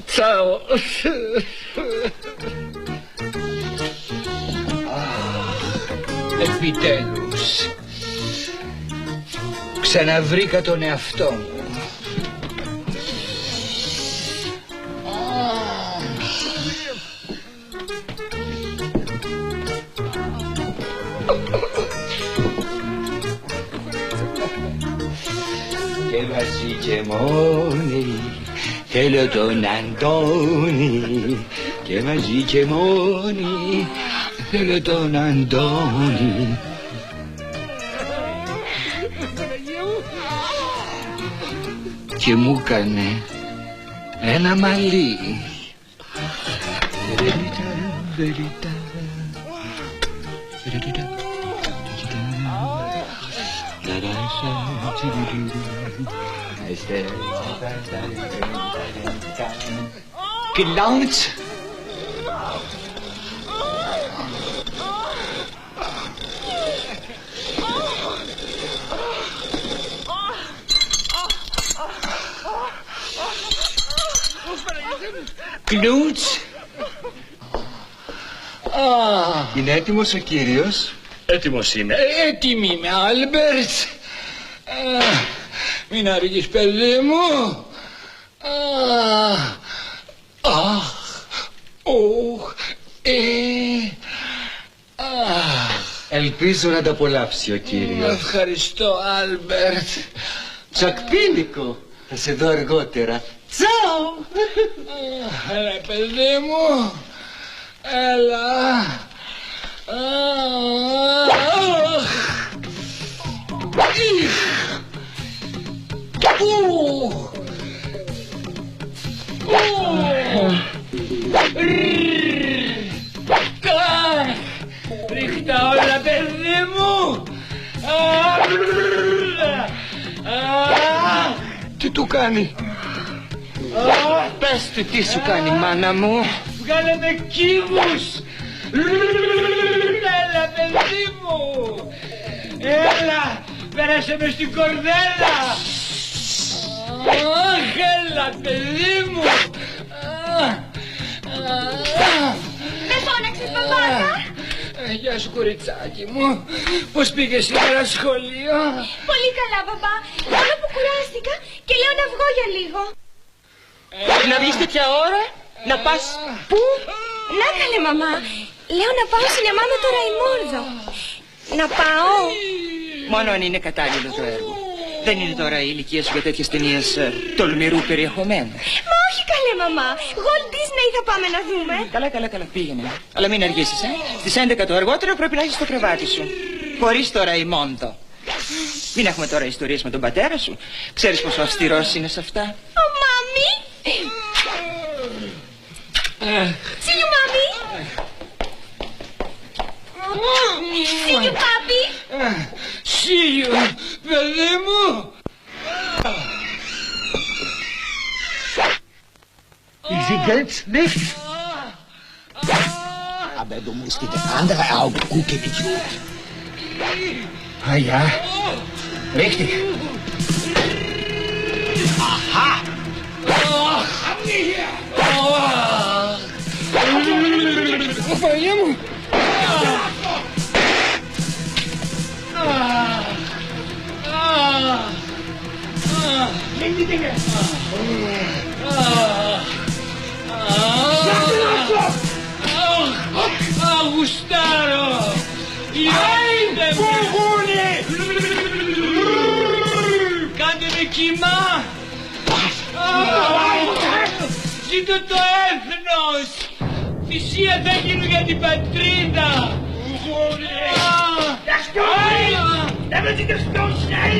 Τσάω. Επιτέλους. Ξαναβρήκα τον εαυτό μου. Και μαζί και μόνοι θέλω τον Αντώνη. Και μαζί και μόνοι θέλω τον Αντώνη. Και μου έκανε ένα μαλλί. Κλάουτς. Κλούτς. Είναι έτοιμος ο κύριος? Έτοιμος είμαι. Έτοιμη είμαι, Άλμπερτ. Μην αργείς, παιδί μου. Ελπίζω να τα απολαύσει ο κύριος. Ευχαριστώ, Άλμπερτ. Τσακπίνικο. Θα σε δω αργότερα. Τσάου. Έλα, παιδί μου. Έλα. Ρίχτα όλα, παιδί μου. Τι του κάνει? Πες του τι σου κάνει, μάνα μου. Βγάλε με κύβους. Έλα, παιδί μου. Έλα, πέρασε με στην κορδέλα. Έλα, παιδί μου. Με φώναξες, μπαμπάκα? Γεια σου, κοριτσάκι μου. Πώς πήγες σήμερα σχολείο? Πολύ καλά, μπαμπά. Μόνο που κουράστηκα και λέω να βγω για λίγο. Να βγεις τέτοια ώρα, να πας πού? Να καλέ, μαμά. Λέω να πάω σινεμά με το Ραϊμόρδο. Να πάω. Μόνο αν είναι κατάλληλο το έργο. Δεν είναι τώρα η ηλικία σου για τέτοιες ταινίες τολμηρού περιεχομένου. Μα όχι καλέ, μαμά. Walt Disney θα πάμε να δούμε. Καλά, πήγαινε. Αλλά μην αργήσεις, Στις 11 το αργότερο πρέπει να έχεις το κρεβάτι σου. Χωρίς το Ραϊμόντο. Μην έχουμε τώρα ιστορίες με τον πατέρα σου. Ξέρεις πόσο αυστηρός είναι σε αυτά. Ο μάμι. See you, μάμι. See you, πάπι. See you, παιδί μου. Sie geht's nicht? Aber du musst in die andere Auge gucken, Idiot. Ah ja, richtig. Aha! Παναγία μου. Nimm die Dinge! Γουστάρω. Άιντε με. Κάντε με κύμα. Ζήτω το έθνος. Θυσία θα γίνουν για την πατρίδα. Das tut nicht! Da wird sie das so schnell!